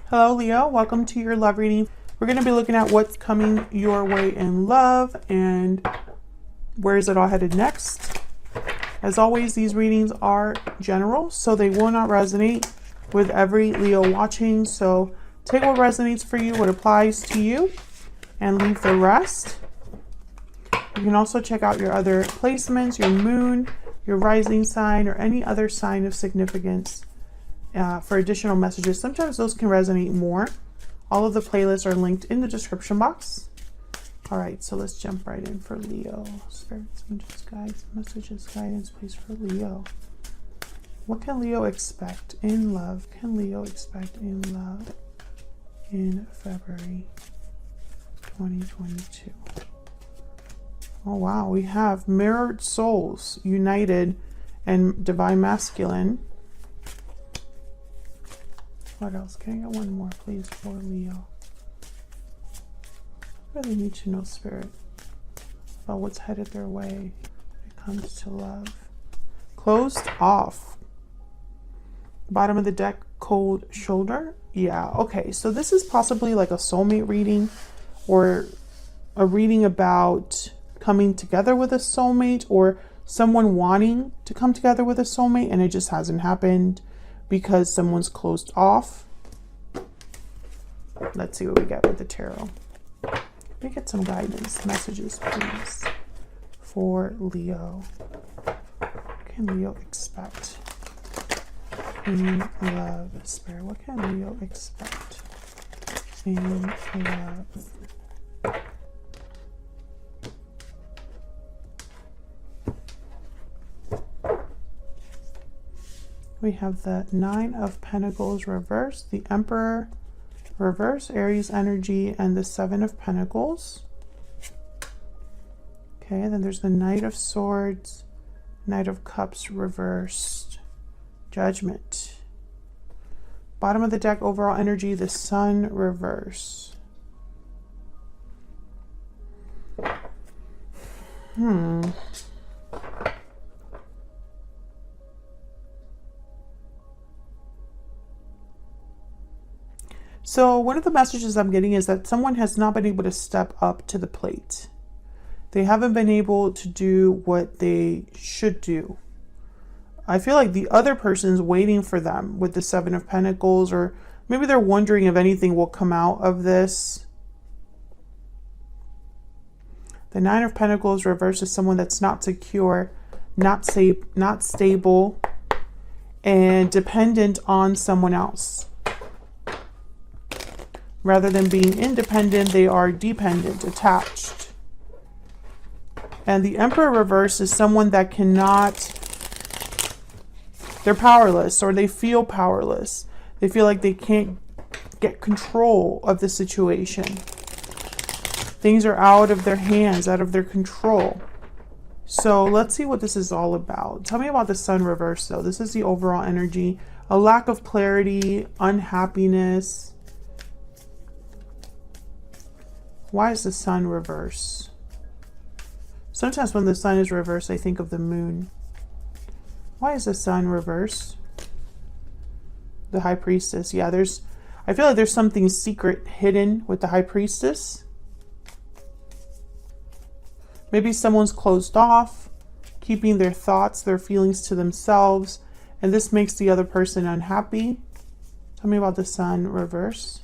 Hello, Leo. Welcome to your love reading. We're going to be looking at what's coming your way in love and where is it all headed next. As always, these readings are general, so they will not resonate with every Leo watching. So take what resonates for you, what applies to you, and leave the rest. You can also check out your other placements, your moon, your rising sign, or any other sign of significance for additional messages. Sometimes those can resonate more. All of the playlists are linked in the description box. All right, so let's jump right in for Leo. Spirits, angels, guides, messages, guidance, please, for Leo. What can Leo expect in love? Can Leo expect in love in February 2022? Oh wow, we have mirrored souls united and divine masculine. What else? Can I get one more, please, for Leo? I really need to know, Spirit, about what's headed their way when it comes to love. Closed off. Bottom of the deck, cold shoulder. Yeah, okay. So this is possibly like a soulmate reading or a reading about coming together with a soulmate or someone wanting to come together with a soulmate and it just hasn't happened because someone's closed off. Let's see what we get with the tarot. Let me get some guidance messages, please, for Leo. What can Leo expect in love? Spirit, what can Leo expect in love? We have the Nine of Pentacles reversed, the Emperor reverse, Aries energy, and the Seven of Pentacles. Okay, then there's the Knight of Swords, Knight of Cups reversed, Judgment. Bottom of the deck, overall energy, the Sun reverse. So one of the messages I'm getting is that someone has not been able to step up to the plate. They haven't been able to do what they should do. I feel like the other person's waiting for them with the Seven of Pentacles, or maybe they're wondering if anything will come out of this. The Nine of Pentacles reversed is someone that's not secure, not safe, not stable, and dependent on someone else. Rather than being independent, they are dependent, attached. And the Emperor reverse is someone that cannot, they're powerless, or they feel powerless. They feel like they can't get control of the situation. Things are out of their hands, out of their control. So let's see what this is all about. Tell me about the Sun reverse, though. This is the overall energy. A lack of clarity, unhappiness. Why is the Sun reverse? Sometimes when the Sun is reversed, I think of the Moon. Why is the Sun reverse? The High Priestess. Yeah, I feel like there's something secret hidden with the High Priestess. Maybe someone's closed off, keeping their thoughts, their feelings to themselves, and this makes the other person unhappy. Tell me about the Sun reverse.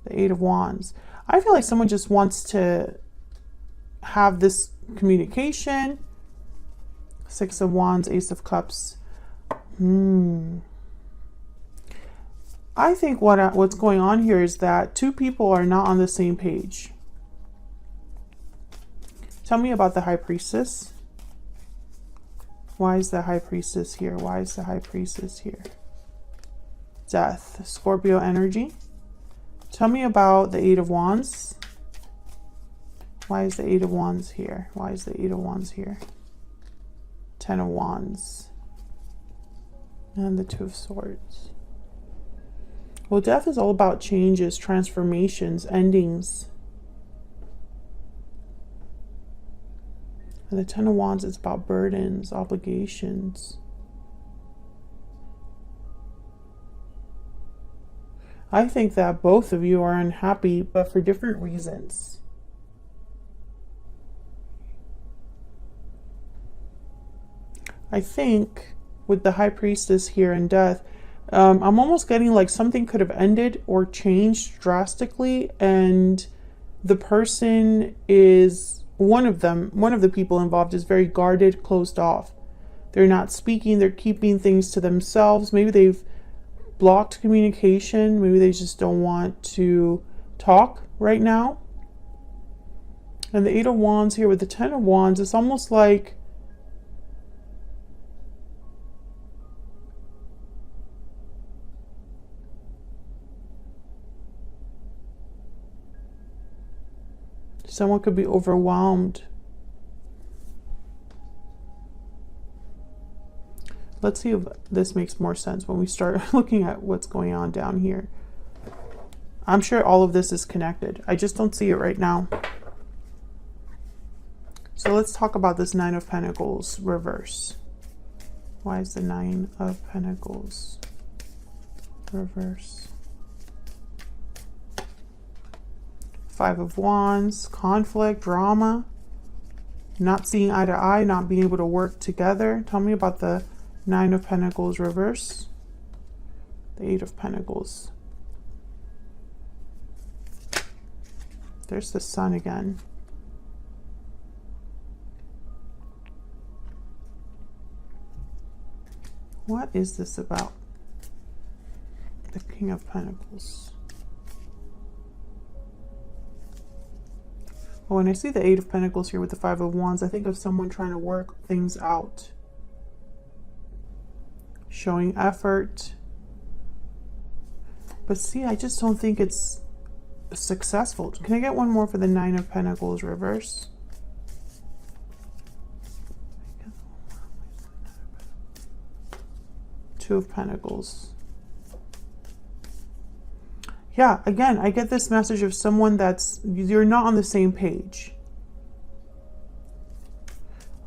The Eight of Wands. I feel like someone just wants to have this communication. Six of Wands, Ace of Cups. I think what's going on here is that two people are not on the same page. Tell me about the High Priestess. Why is the High Priestess here? Why is the High Priestess here? Death, Scorpio energy. Tell me about the Eight of Wands. Why is the Eight of Wands here? Why is the Eight of Wands here? Ten of Wands. And the Two of Swords. Well, death is all about changes, transformations, endings. And the Ten of Wands is about burdens, obligations. I think that both of you are unhappy, but for different reasons. I think with the High Priestess here and Death, I'm almost getting like something could have ended or changed drastically, and the person is, one of the people involved is very guarded, closed off. They're not speaking, they're keeping things to themselves. Maybe they've blocked communication, maybe they just don't want to talk right now. And the Eight of Wands here with the Ten of Wands, it's almost like someone could be overwhelmed. Let's see if this makes more sense when we start looking at what's going on down here. I'm sure all of this is connected. I just don't see it right now. So let's talk about this Nine of Pentacles reverse. Why is the Nine of Pentacles reverse? Five of Wands, conflict, drama, not seeing eye to eye, not being able to work together. Tell me about the Nine of Pentacles reverse. The Eight of Pentacles. There's the Sun again. What is this about? The King of Pentacles. Well, when I see the Eight of Pentacles here with the Five of Wands, I think of someone trying to work things out. Showing effort. But see, I just don't think it's successful. Can I get one more for the Nine of Pentacles reverse? Two of Pentacles. Yeah, again, I get this message of someone that's, you're not on the same page.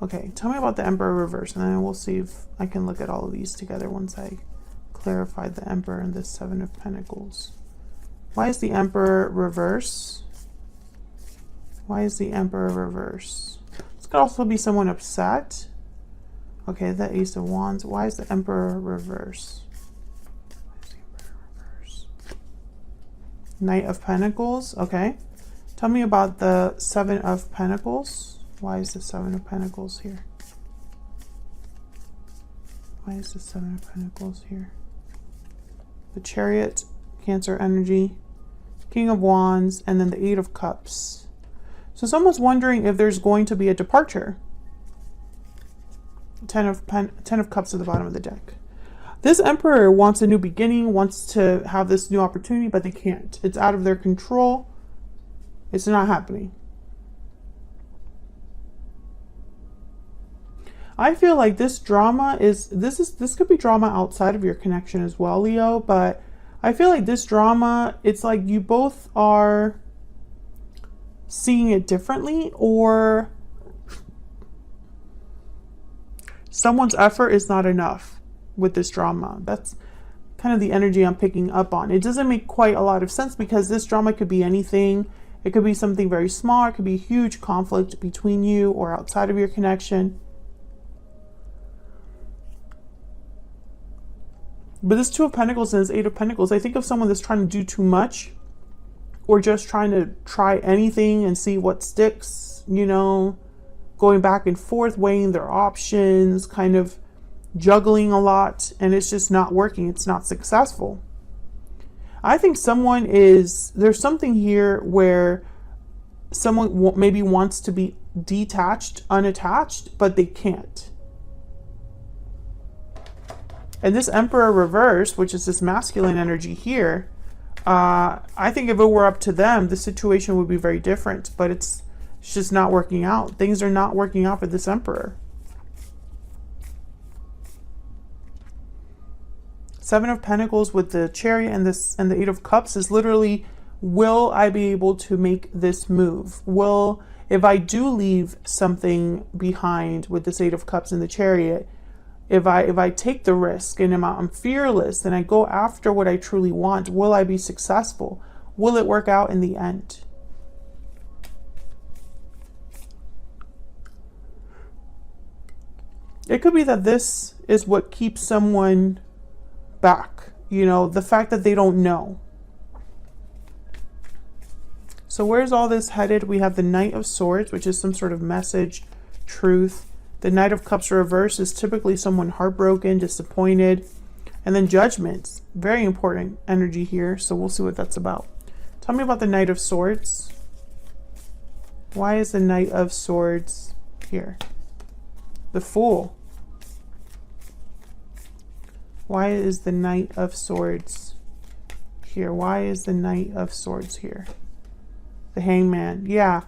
Okay, tell me about the Emperor reverse, and then we'll see if I can look at all of these together once I clarify the Emperor and the Seven of Pentacles. Why is the Emperor reverse? Why is the Emperor reverse? This could also be someone upset. Okay, the Ace of Wands. Why is the Emperor reverse? Knight of Pentacles. Okay. Tell me about the Seven of Pentacles. Why is the Seven of Pentacles here? Why is the Seven of Pentacles here? The Chariot, Cancer energy, King of Wands, and then the Eight of Cups. So someone's wondering if there's going to be a departure. Ten of Cups at the bottom of the deck. This Emperor wants a new beginning, wants to have this new opportunity, but they can't. It's out of their control. It's not happening. I feel like this drama is, this could be drama outside of your connection as well, Leo, but I feel like this drama, it's like you both are seeing it differently, or someone's effort is not enough with this drama. That's kind of the energy I'm picking up on. It doesn't make quite a lot of sense because this drama could be anything. It could be something very small. It could be a huge conflict between you or outside of your connection. But this Two of Pentacles and this Eight of Pentacles, I think of someone that's trying to do too much or just trying to try anything and see what sticks, you know, going back and forth, weighing their options, kind of juggling a lot, and it's just not working. It's not successful. I think someone is, there's something here where someone maybe wants to be detached, unattached, but they can't. And this Emperor reverse, which is this masculine energy here, I think if it were up to them, the situation would be very different, but it's just not working out. Things are not working out for this Emperor. Seven of Pentacles with the Chariot and the Eight of Cups is literally, will I be able to make this move? If I do leave something behind with this Eight of Cups and the Chariot, If I take the risk and I'm fearless and I go after what I truly want, will I be successful? Will it work out in the end? It could be that this is what keeps someone back, you know, the fact that they don't know. So where's all this headed? We have the Knight of Swords, which is some sort of message, truth. The Knight of Cups reverse is typically someone heartbroken, disappointed. And then Judgment, very important energy here. So we'll see what that's about. Tell me about the Knight of Swords. Why is the Knight of Swords here? The Fool. Why is the Knight of Swords here? Why is the Knight of Swords here? The Hangman. Yeah,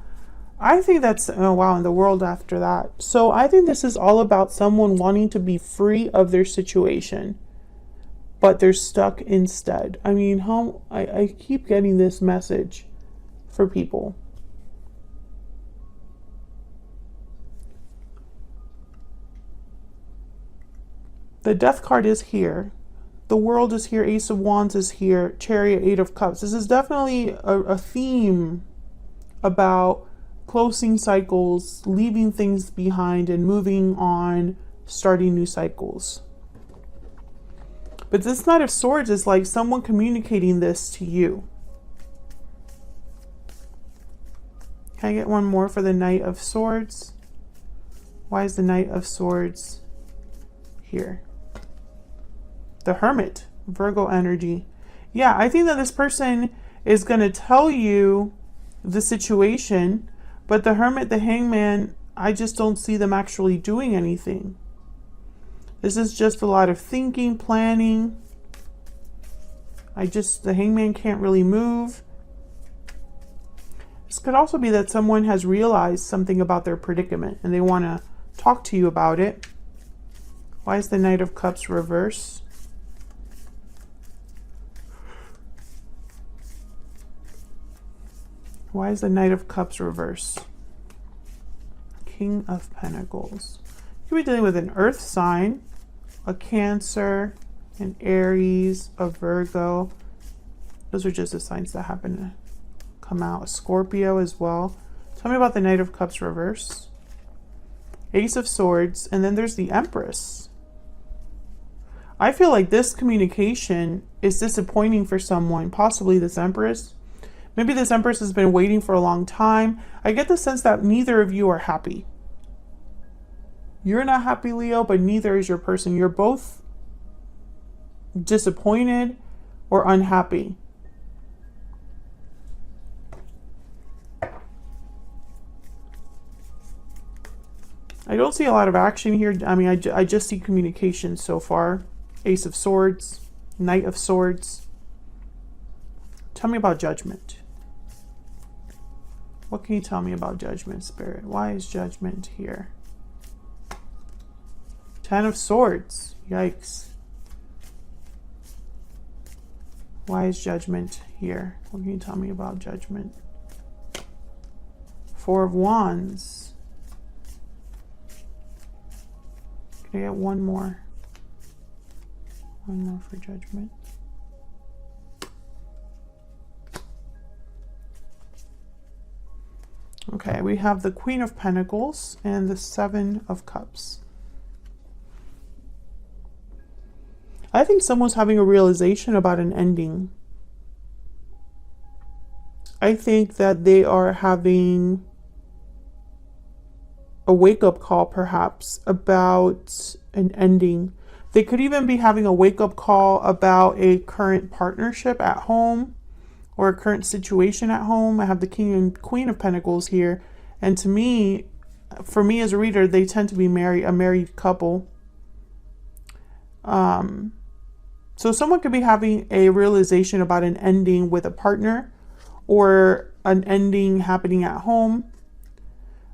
I think that's, oh wow, in the world after that. So I think this is all about someone wanting to be free of their situation, but they're stuck instead. I mean, how I keep getting this message for people. The Death card is here. The World is here. Ace of Wands is here. Chariot, Eight of Cups. This is definitely a theme about closing cycles, leaving things behind and moving on, starting new cycles. But this Knight of Swords is like someone communicating this to you. Can I get one more for the Knight of Swords? Why is the Knight of Swords here? The Hermit, Virgo energy. Yeah, I think that this person is going to tell you the situation, but the Hermit, the Hangman, I just don't see them actually doing anything. This is just a lot of thinking, planning. The Hangman can't really move. This could also be that someone has realized something about their predicament and they want to talk to you about it. Why is the Knight of Cups reverse? Why is the Knight of Cups reverse? King of Pentacles. You could be dealing with an earth sign, a Cancer, an Aries, a Virgo. Those are just the signs that happen to come out. A Scorpio as well. Tell me about the Knight of Cups reverse. Ace of Swords, and then there's the Empress. I feel like this communication is disappointing for someone, possibly this Empress. Maybe this Empress has been waiting for a long time. I get the sense that neither of you are happy. You're not happy, Leo, but neither is your person. You're both disappointed or unhappy. I don't see a lot of action here. I mean, I just see communication so far. Ace of Swords, Knight of Swords. Tell me about Judgment. What can you tell me about Judgment, Spirit? Why is Judgment here? Ten of Swords. Yikes. Why is Judgment here? What can you tell me about Judgment? Four of Wands. Can I get one more? One more for Judgment. Okay, we have the Queen of Pentacles and the Seven of Cups. I think someone's having a realization about an ending. I think that they are having a wake-up call, perhaps, about an ending. They could even be having a wake-up call about a current partnership at home or a current situation at home. I have the King and Queen of Pentacles here. And to me, for me as a reader, they tend to be a married couple. So someone could be having a realization about an ending with a partner or an ending happening at home.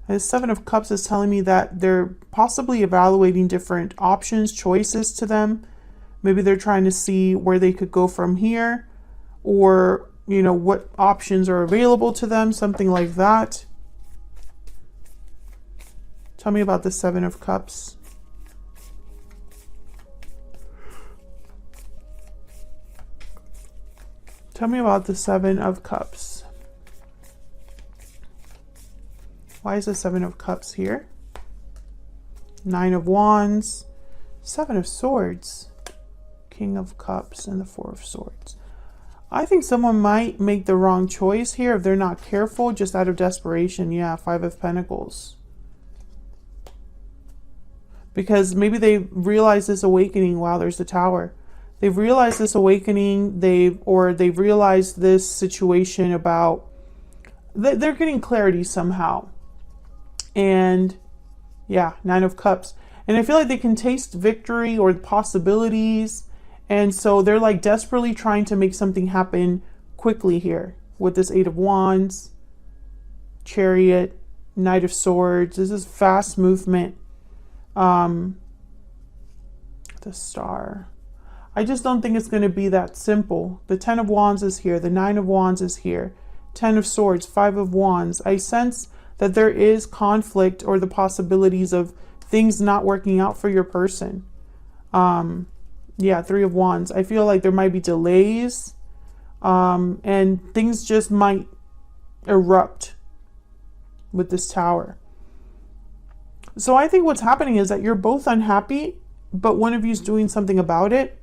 The Seven of Cups is telling me that they're possibly evaluating different options, choices to them. Maybe they're trying to see where they could go from here, or, you know, what options are available to them, something like that. Tell me about the Seven of Cups. Tell me about the Seven of Cups. Why is the Seven of Cups here? Nine of Wands, Seven of Swords, King of Cups, and the Four of Swords. I think someone might make the wrong choice here if they're not careful, just out of desperation. Yeah, Five of Pentacles. Because maybe they realize this awakening. Wow, there's the Tower. They've realized this awakening. They've realized this situation about, they're getting clarity somehow. And yeah, Nine of Cups. And I feel like they can taste victory or possibilities. And so they're like desperately trying to make something happen quickly here with this Eight of Wands, Chariot, Knight of Swords. This is fast movement. The Star. I just don't think it's going to be that simple. The Ten of Wands is here. The Nine of Wands is here. Ten of Swords, Five of Wands. I sense that there is conflict or the possibilities of things not working out for your person. Yeah, Three of Wands. I feel like there might be delays, and things just might erupt with this Tower. So I think what's happening is that you're both unhappy, but one of you is doing something about it,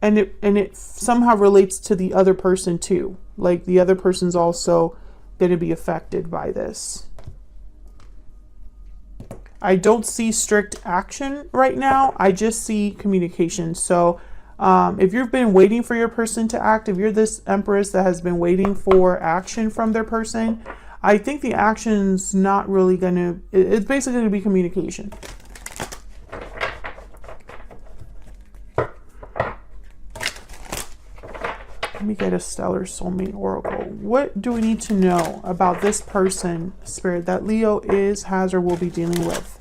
and it somehow relates to the other person too. Like the other person's also going to be affected by this. I don't see strict action right now. I just see communication. So if you've been waiting for your person to act, if you're this Empress that has been waiting for action from their person, I think the action's not really going to, it's basically going to be communication. Let me get a Stellar Soulmate Oracle. What do we need to know about this person, Spirit, that Leo is, has, or will be dealing with?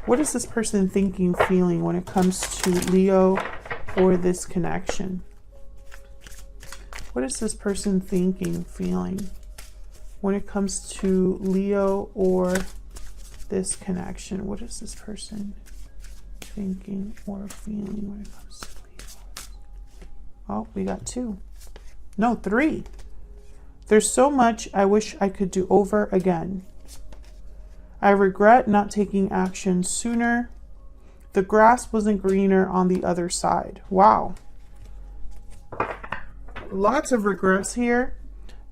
What is this person thinking, feeling when it comes to Leo or this connection? What is this person thinking, feeling when it comes to Leo or this connection? What is this person thinking or feeling when it comes to Leo? Oh, we got two. No, three. There's so much I wish I could do over again. I regret not taking action sooner. The grass wasn't greener on the other side. Wow. Lots of regrets here.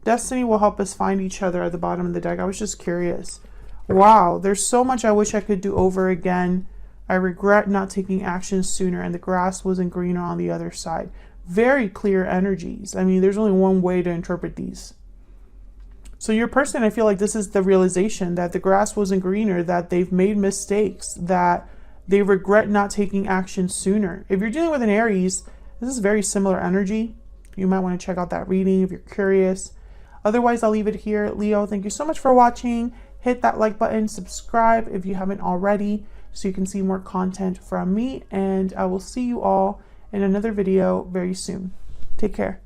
Destiny will help us find each other at the bottom of the deck. I was just curious. Wow, there's so much I wish I could do over again. I regret not taking action sooner, and the grass wasn't greener on the other side. Very clear energies. I mean, there's only one way to interpret these. So your person, I feel like this is the realization that the grass wasn't greener, that they've made mistakes, that they regret not taking action sooner. If you're dealing with an Aries, this is very similar energy. You might want to check out that reading if you're curious. Otherwise, I'll leave it here. Leo, thank you so much for watching. Hit that like button, subscribe if you haven't already, so you can see more content from me. And I will see you all in another video very soon. Take care.